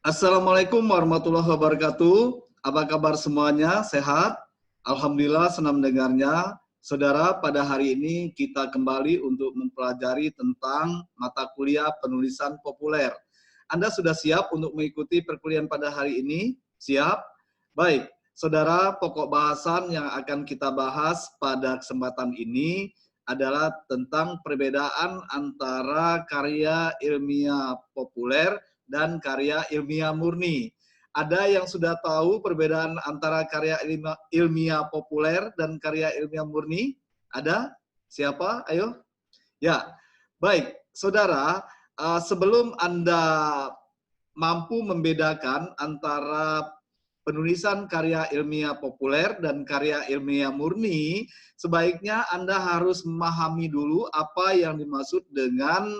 Assalamualaikum warahmatullahi wabarakatuh. Apa kabar semuanya? Sehat? Alhamdulillah, senang mendengarnya. Saudara, pada hari ini kita kembali untuk mempelajari tentang mata kuliah penulisan populer. Anda sudah siap untuk mengikuti perkuliahan pada hari ini? Siap? Baik, saudara, pokok bahasan yang akan kita bahas pada kesempatan ini adalah tentang perbedaan antara karya ilmiah populer dan karya ilmiah murni. Ada yang sudah tahu perbedaan antara karya ilmiah populer dan karya ilmiah murni? Ada? Siapa? Ayo. Ya, baik. Saudara, sebelum Anda mampu membedakan antara penulisan karya ilmiah populer dan karya ilmiah murni, sebaiknya Anda harus memahami dulu apa yang dimaksud dengan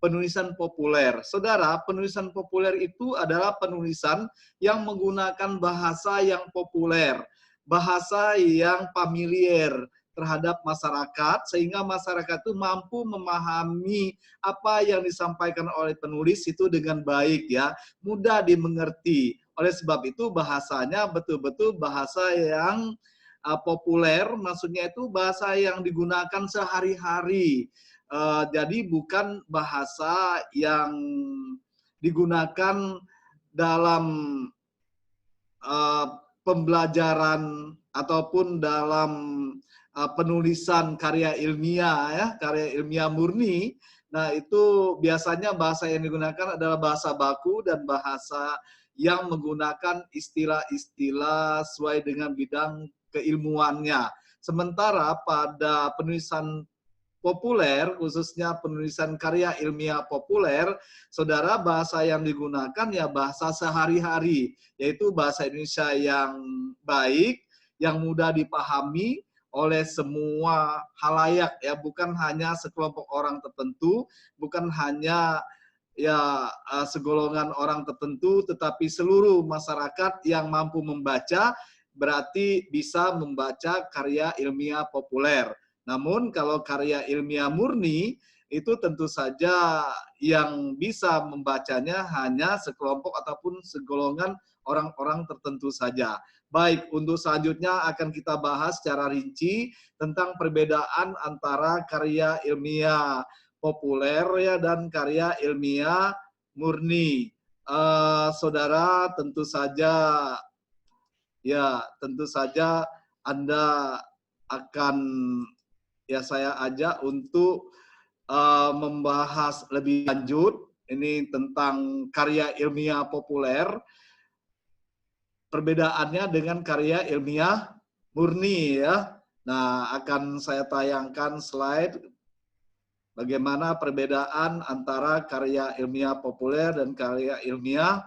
penulisan populer. Saudara, penulisan populer itu adalah penulisan yang menggunakan bahasa yang populer, bahasa yang familiar terhadap masyarakat, sehingga masyarakat itu mampu memahami apa yang disampaikan oleh penulis itu dengan baik, ya, mudah dimengerti. Oleh sebab itu bahasanya betul-betul bahasa yang populer, maksudnya itu bahasa yang digunakan sehari-hari. Jadi bukan bahasa yang digunakan dalam pembelajaran ataupun dalam penulisan karya ilmiah, ya, karya ilmiah murni. Nah, itu biasanya bahasa yang digunakan adalah bahasa baku dan bahasa yang menggunakan istilah-istilah sesuai dengan bidang keilmuannya. Sementara pada penulisan populer, khususnya penulisan karya ilmiah populer, saudara, bahasa yang digunakan ya bahasa sehari-hari, yaitu bahasa Indonesia yang baik, yang mudah dipahami oleh semua halayak, ya, bukan hanya sekelompok orang tertentu, bukan hanya ya segolongan orang tertentu, tetapi seluruh masyarakat yang mampu membaca berarti bisa membaca karya ilmiah populer. Namun kalau karya ilmiah murni itu tentu saja yang bisa membacanya hanya sekelompok ataupun segolongan orang-orang tertentu saja. Baik, untuk selanjutnya akan kita bahas secara rinci tentang perbedaan antara karya ilmiah populer, ya, dan karya ilmiah murni. Saudara, tentu saja Anda akan, ya, saya ajak untuk membahas lebih lanjut ini tentang karya ilmiah populer, perbedaannya dengan karya ilmiah murni, ya. Nah, akan saya tayangkan slide bagaimana perbedaan antara karya ilmiah populer dan karya ilmiah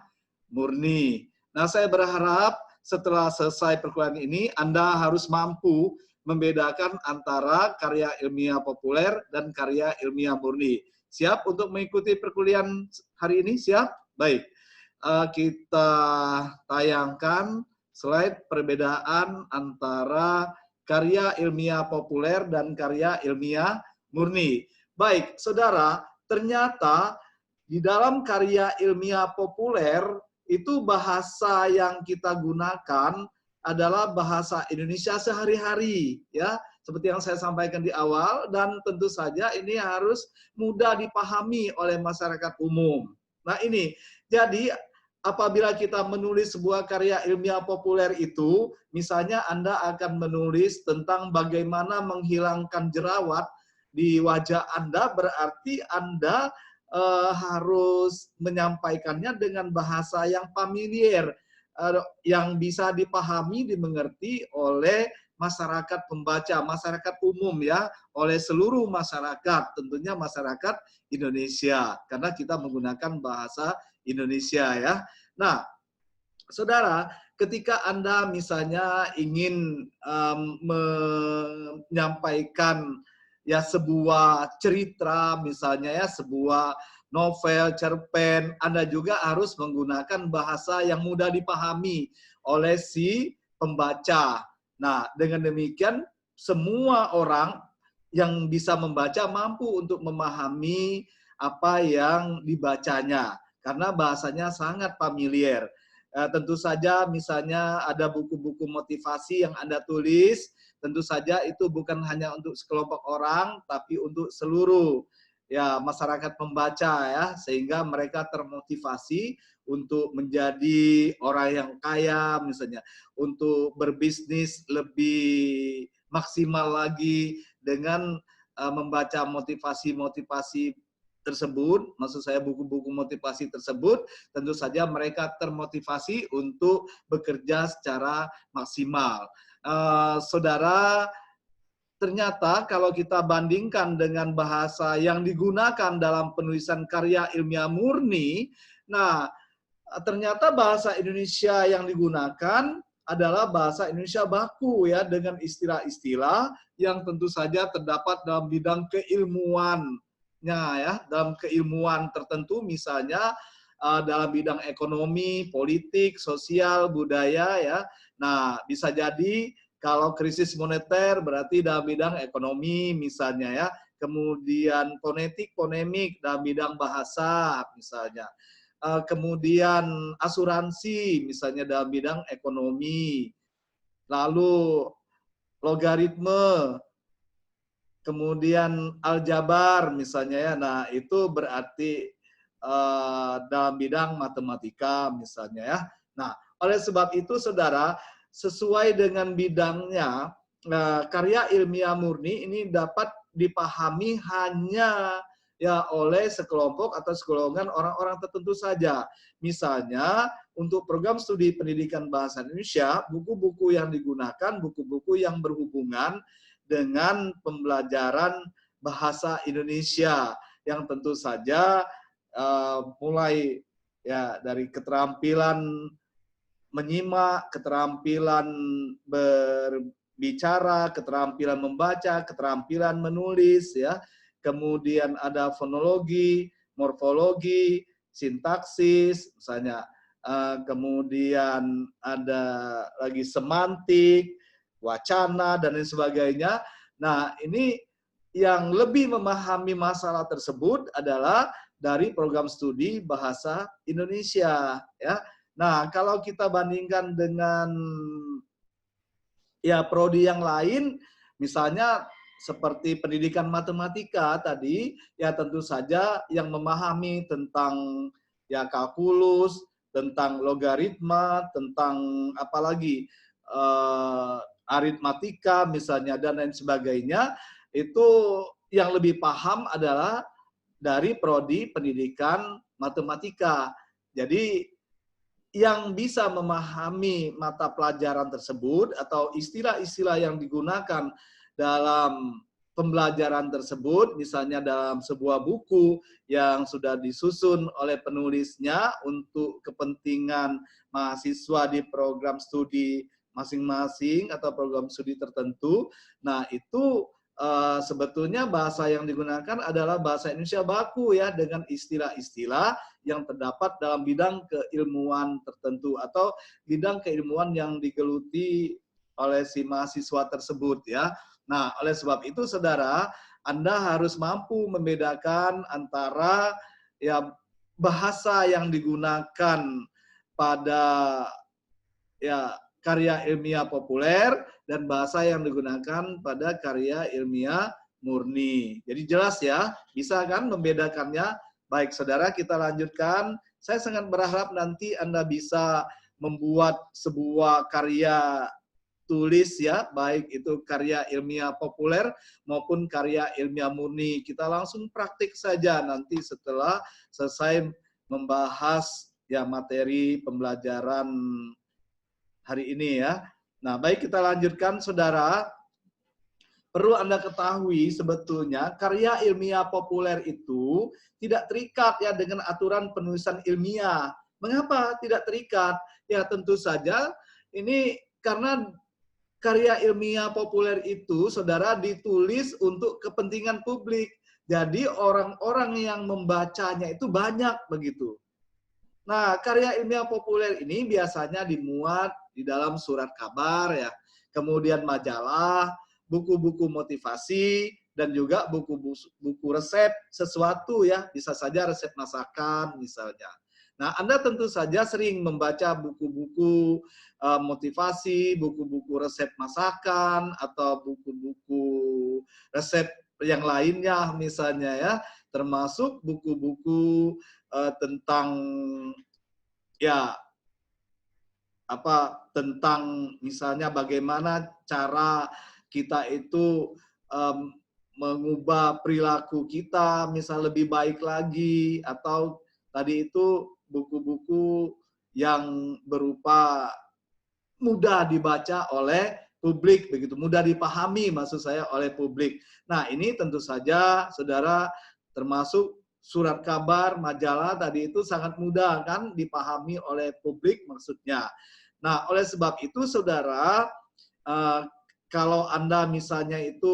murni. Nah, saya berharap setelah selesai perkuliahan ini, Anda harus mampu membedakan antara karya ilmiah populer dan karya ilmiah murni. Siap untuk mengikuti perkuliahan hari ini? Siap? Baik. Kita tayangkan slide perbedaan antara karya ilmiah populer dan karya ilmiah murni. Baik, saudara, ternyata di dalam karya ilmiah populer itu bahasa yang kita gunakan adalah bahasa Indonesia sehari-hari, ya, seperti yang saya sampaikan di awal, dan tentu saja ini harus mudah dipahami oleh masyarakat umum. Nah, ini jadi apabila kita menulis sebuah karya ilmiah populer itu, misalnya Anda akan menulis tentang bagaimana menghilangkan jerawat di wajah Anda, berarti Anda harus menyampaikannya dengan bahasa yang familiar, yang bisa dipahami, dimengerti oleh masyarakat pembaca, masyarakat umum, ya, oleh seluruh masyarakat, tentunya masyarakat Indonesia, karena kita menggunakan bahasa Indonesia, ya. Nah, saudara, ketika Anda misalnya ingin menyampaikan, ya, sebuah cerita, misalnya, ya, sebuah novel, cerpen, Anda juga harus menggunakan bahasa yang mudah dipahami oleh si pembaca. Nah, dengan demikian semua orang yang bisa membaca mampu untuk memahami apa yang dibacanya. karena bahasanya sangat familiar. Tentu saja misalnya ada buku-buku motivasi yang Anda tulis, tentu saja itu bukan hanya untuk sekelompok orang, tapi untuk seluruh ya masyarakat pembaca ya, sehingga mereka termotivasi untuk menjadi orang yang kaya misalnya, untuk berbisnis lebih maksimal lagi dengan membaca motivasi-motivasi tersebut, maksud saya buku-buku motivasi tersebut, tentu saja mereka termotivasi untuk bekerja secara maksimal. Saudara, ternyata kalau kita bandingkan dengan bahasa yang digunakan dalam penulisan karya ilmiah murni, nah ternyata bahasa Indonesia yang digunakan adalah bahasa Indonesia baku ya, dengan istilah-istilah yang tentu saja terdapat dalam bidang keilmuannya ya, dalam keilmuan tertentu misalnya dalam bidang ekonomi, politik, sosial, budaya ya. Nah, bisa jadi kalau krisis moneter berarti dalam bidang ekonomi misalnya ya. Kemudian fonetik, fonemik dalam bidang bahasa misalnya. Kemudian asuransi misalnya dalam bidang ekonomi, lalu logaritme, kemudian aljabar misalnya ya. Nah, itu berarti dalam bidang matematika misalnya ya. Nah, oleh sebab itu saudara, sesuai dengan bidangnya, karya ilmiah murni ini dapat dipahami hanya ya oleh sekelompok atau sekelongan orang-orang tertentu saja. Misalnya untuk program studi pendidikan bahasa Indonesia, buku-buku yang digunakan buku-buku yang berhubungan dengan pembelajaran bahasa Indonesia yang tentu saja mulai ya dari keterampilan menyimak, keterampilan berbicara, keterampilan membaca, keterampilan menulis ya. Kemudian ada fonologi, morfologi, sintaksis misalnya. Kemudian ada lagi semantik, wacana dan lain sebagainya. Nah, ini yang lebih memahami masalah tersebut adalah dari program studi bahasa Indonesia ya. Nah, kalau kita bandingkan dengan ya prodi yang lain, misalnya seperti pendidikan matematika tadi, ya tentu saja yang memahami tentang ya kalkulus, tentang logaritma, tentang apalagi aritmatika misalnya dan lain sebagainya, itu yang lebih paham adalah dari prodi pendidikan matematika. Jadi yang bisa memahami mata pelajaran tersebut atau istilah-istilah yang digunakan dalam pembelajaran tersebut, misalnya dalam sebuah buku yang sudah disusun oleh penulisnya untuk kepentingan mahasiswa di program studi masing-masing atau program studi tertentu. Nah, itu sebetulnya bahasa yang digunakan adalah bahasa Indonesia baku ya, dengan istilah-istilah yang terdapat dalam bidang keilmuan tertentu atau bidang keilmuan yang digeluti oleh si mahasiswa tersebut ya. Nah, oleh sebab itu saudara, Anda harus mampu membedakan antara ya bahasa yang digunakan pada ya karya ilmiah populer dan bahasa yang digunakan pada karya ilmiah murni. Jadi jelas ya, bisa kan membedakannya? Baik saudara, kita lanjutkan. Saya sangat berharap nanti Anda bisa membuat sebuah karya tulis ya, baik itu karya ilmiah populer maupun karya ilmiah murni. Kita langsung praktik saja nanti setelah selesai membahas ya materi pembelajaran hari ini ya. Nah, baik kita lanjutkan saudara. Perlu Anda ketahui sebetulnya karya ilmiah populer itu tidak terikat ya dengan aturan penulisan ilmiah. Mengapa tidak terikat? Ya tentu saja ini karena karya ilmiah populer itu saudara ditulis untuk kepentingan publik. Jadi orang-orang yang membacanya itu banyak begitu. Nah, karya ilmiah populer ini biasanya dimuat di dalam surat kabar ya, kemudian majalah, buku-buku motivasi, dan juga buku-buku resep sesuatu ya, bisa saja resep masakan misalnya. Nah, Anda tentu saja sering membaca buku-buku motivasi, buku-buku resep masakan, atau buku-buku resep yang lainnya misalnya ya, termasuk buku-buku tentang ya tentang misalnya bagaimana cara kita itu mengubah perilaku kita misal lebih baik lagi, atau tadi itu buku-buku yang berupa mudah dibaca oleh publik, begitu mudah dipahami maksud saya oleh publik. Nah, ini tentu saja saudara, termasuk surat kabar, majalah tadi itu sangat mudah kan dipahami oleh publik maksudnya. Nah, oleh sebab itu saudara, kalau Anda misalnya itu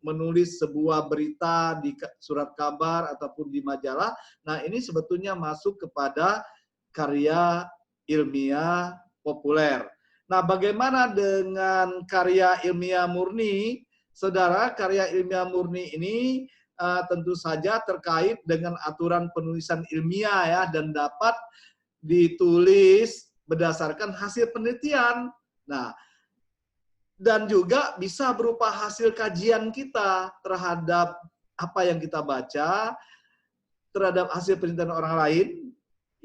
menulis sebuah berita di surat kabar ataupun di majalah, nah ini sebetulnya masuk kepada karya ilmiah populer. Nah, bagaimana dengan karya ilmiah murni? Saudara, karya ilmiah murni ini tentu saja terkait dengan aturan penulisan ilmiah ya, dan dapat ditulis berdasarkan hasil penelitian. Nah, dan juga bisa berupa hasil kajian kita terhadap apa yang kita baca, terhadap hasil penelitian orang lain,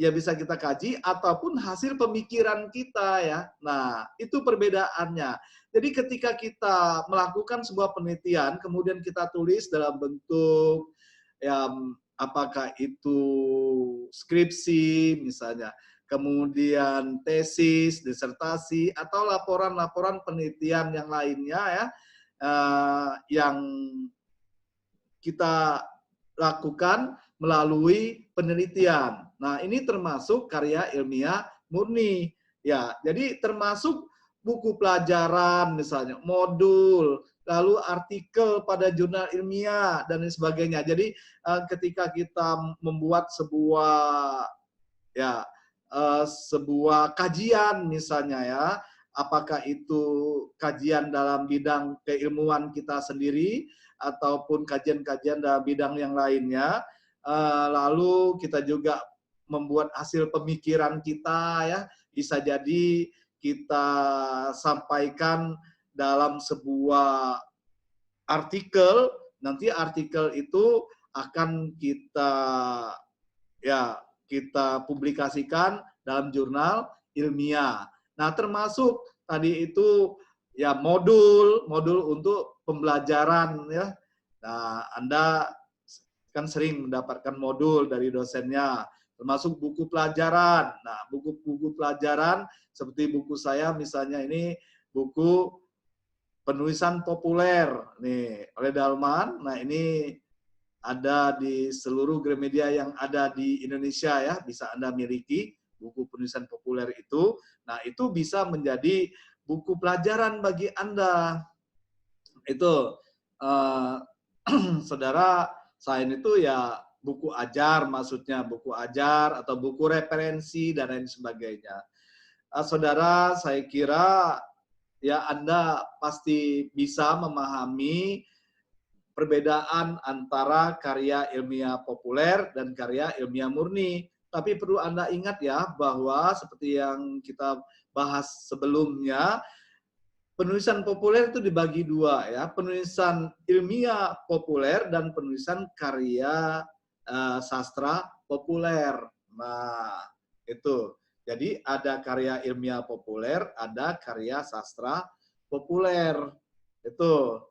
ya bisa kita kaji, ataupun hasil pemikiran kita ya. Nah, itu perbedaannya. Jadi ketika kita melakukan sebuah penelitian, kemudian kita tulis dalam bentuk ya, apakah itu skripsi misalnya, kemudian tesis, disertasi, atau laporan-laporan penelitian yang lainnya ya, yang kita lakukan melalui penelitian. Nah, ini termasuk karya ilmiah murni. Ya, jadi termasuk buku pelajaran misalnya, modul, lalu artikel pada jurnal ilmiah dan lain sebagainya. Jadi ketika kita membuat sebuah sebuah kajian misalnya ya, apakah itu kajian dalam bidang keilmuan kita sendiri ataupun kajian-kajian dalam bidang yang lainnya, lalu kita juga membuat hasil pemikiran kita ya, bisa jadi kita sampaikan dalam sebuah artikel, nanti artikel itu akan kita publikasikan dalam jurnal ilmiah. Nah, termasuk tadi itu ya modul untuk pembelajaran ya. Nah, Anda kan sering mendapatkan modul dari dosennya, termasuk buku pelajaran. Nah, buku-buku pelajaran seperti buku saya misalnya ini buku penulisan populer nih oleh Dalman. Nah, ini ada di seluruh Gramedia yang ada di Indonesia ya, bisa Anda miliki buku penulisan populer itu. Nah, itu bisa menjadi buku pelajaran bagi Anda. Itu saudara, selain itu ya buku ajar, maksudnya buku ajar atau buku referensi dan lain sebagainya. Saudara, saya kira ya Anda pasti bisa memahami perbedaan antara karya ilmiah populer dan karya ilmiah murni. Tapi perlu Anda ingat ya, bahwa seperti yang kita bahas sebelumnya, penulisan populer itu dibagi dua ya, penulisan ilmiah populer dan penulisan karya sastra populer. Nah, itu. Jadi ada karya ilmiah populer, ada karya sastra populer. Itu.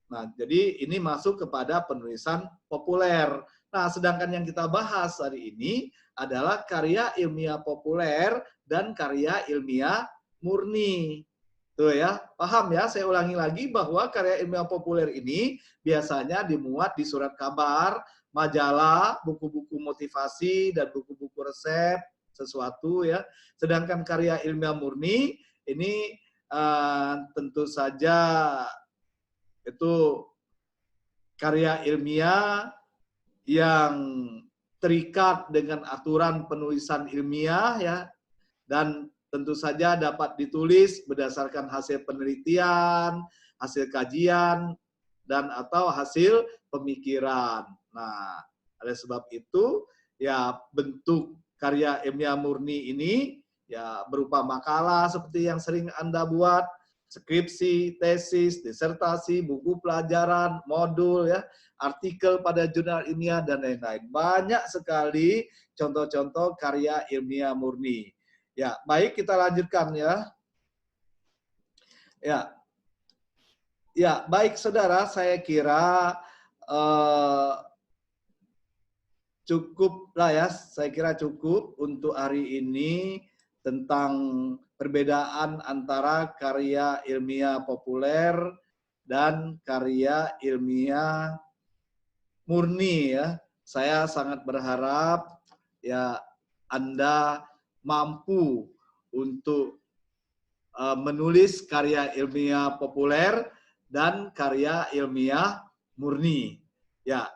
Nah, jadi ini masuk kepada penulisan populer. Nah, sedangkan yang kita bahas hari ini adalah karya ilmiah populer dan karya ilmiah murni. Tuh ya, paham ya? Saya ulangi lagi bahwa karya ilmiah populer ini biasanya dimuat di surat kabar, majalah, buku-buku motivasi, dan buku-buku resep, sesuatu ya. Sedangkan karya ilmiah murni ini tentu saja itu karya ilmiah yang terikat dengan aturan penulisan ilmiah ya, dan tentu saja dapat ditulis berdasarkan hasil penelitian, hasil kajian, dan atau hasil pemikiran. Nah, oleh sebab itu ya bentuk karya ilmiah murni ini ya berupa makalah seperti yang sering Anda buat, skripsi, tesis, disertasi, buku pelajaran, modul ya, artikel pada jurnal ilmiah dan lain-lain. Banyak sekali contoh-contoh karya ilmiah murni. Ya, baik kita lanjutkan ya. Ya. Ya, baik saudara, saya kira cukup lah ya, saya kira cukup untuk hari ini tentang perbedaan antara karya ilmiah populer dan karya ilmiah murni ya. Saya sangat berharap ya Anda mampu untuk menulis karya ilmiah populer dan karya ilmiah murni. Ya,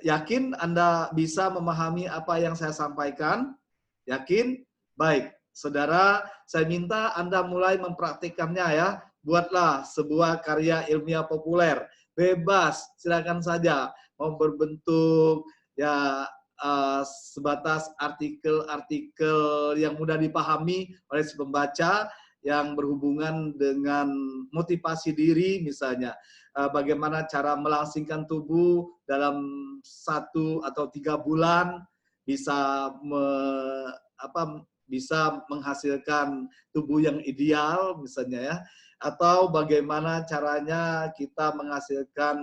yakin Anda bisa memahami apa yang saya sampaikan? Yakin? Baik, saudara, saya minta Anda mulai mempraktikkannya ya. Buatlah sebuah karya ilmiah populer. Bebas, silakan saja. Mau berbentuk ya sebatas artikel-artikel yang mudah dipahami oleh si pembaca, yang berhubungan dengan motivasi diri misalnya, bagaimana cara melangsingkan tubuh dalam 1 atau 3 bulan bisa bisa menghasilkan tubuh yang ideal misalnya ya, atau bagaimana caranya kita menghasilkan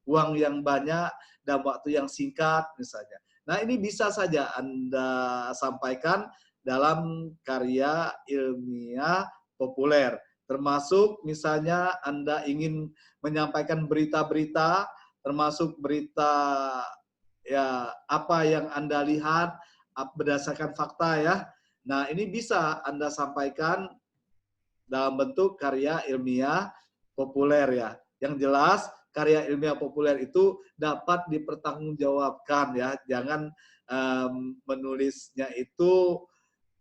uang yang banyak dalam waktu yang singkat misalnya. Nah, ini bisa saja Anda sampaikan dalam karya ilmiah populer. Termasuk misalnya Anda ingin menyampaikan berita-berita, termasuk berita ya apa yang Anda lihat berdasarkan fakta ya. Nah, ini bisa Anda sampaikan dalam bentuk karya ilmiah populer ya. Yang jelas karya ilmiah populer itu dapat dipertanggungjawabkan ya. Jangan menulisnya itu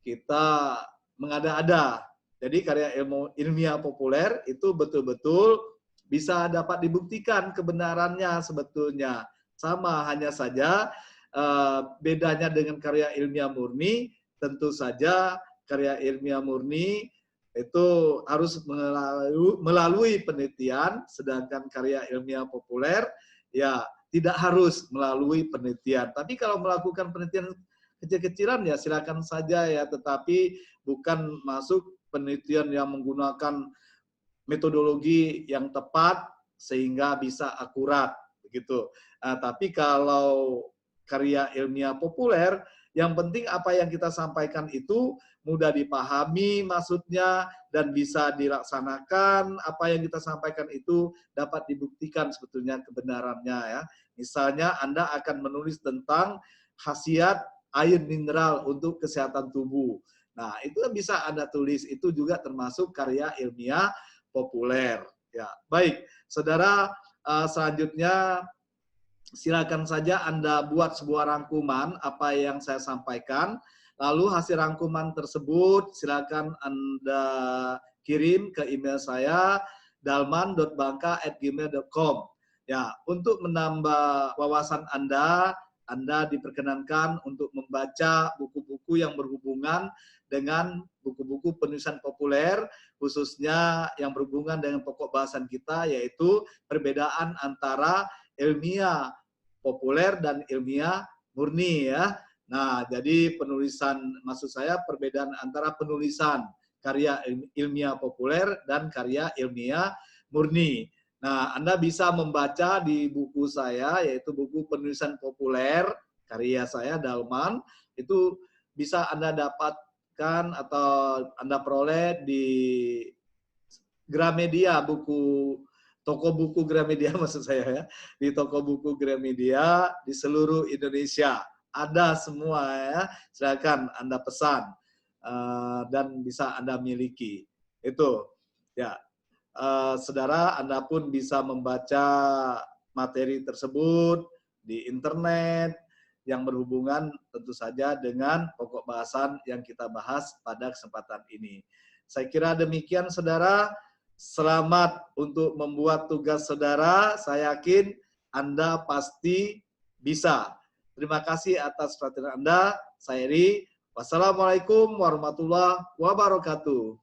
kita mengada-ada. Jadi karya ilmiah populer itu betul-betul bisa dapat dibuktikan kebenarannya sebetulnya. Sama, hanya saja bedanya dengan karya ilmiah murni, tentu saja karya ilmiah murni itu harus melalui penelitian, sedangkan karya ilmiah populer ya tidak harus melalui penelitian. Tapi kalau melakukan penelitian kecil-kecilan ya silakan saja ya, tetapi bukan masuk penelitian yang menggunakan metodologi yang tepat sehingga bisa akurat begitu. Tapi kalau karya ilmiah populer, yang penting apa yang kita sampaikan itu mudah dipahami maksudnya dan bisa dilaksanakan. Apa yang kita sampaikan itu dapat dibuktikan sebetulnya kebenarannya ya. Misalnya Anda akan menulis tentang khasiat air mineral untuk kesehatan tubuh. Nah, itu bisa Anda tulis, itu juga termasuk karya ilmiah populer. Ya, baik, saudara, selanjutnya silakan saja Anda buat sebuah rangkuman apa yang saya sampaikan. Lalu hasil rangkuman tersebut silakan Anda kirim ke email saya dalman.bangka@gmail.com. Ya, untuk menambah wawasan Anda diperkenankan untuk membaca buku-buku yang berhubungan dengan buku-buku penulisan populer, khususnya yang berhubungan dengan pokok bahasan kita, yaitu perbedaan antara ilmiah populer dan ilmiah murni ya. Nah, jadi penulisan, maksud saya perbedaan antara penulisan karya ilmiah populer dan karya ilmiah murni. Nah, Anda bisa membaca di buku saya, yaitu buku penulisan populer, karya saya, Dalman. Itu bisa Anda dapatkan atau Anda peroleh di Gramedia, toko buku Gramedia maksud saya ya. Di toko buku Gramedia di seluruh Indonesia. Ada semua ya, silakan Anda pesan dan bisa Anda miliki. Itu, ya. Saudara, Anda pun bisa membaca materi tersebut di internet yang berhubungan tentu saja dengan pokok bahasan yang kita bahas pada kesempatan ini. Saya kira demikian, saudara. Selamat untuk membuat tugas saudara. Saya yakin Anda pasti bisa. Terima kasih atas perhatian Anda. Saya Eri. Wassalamualaikum warahmatullahi wabarakatuh.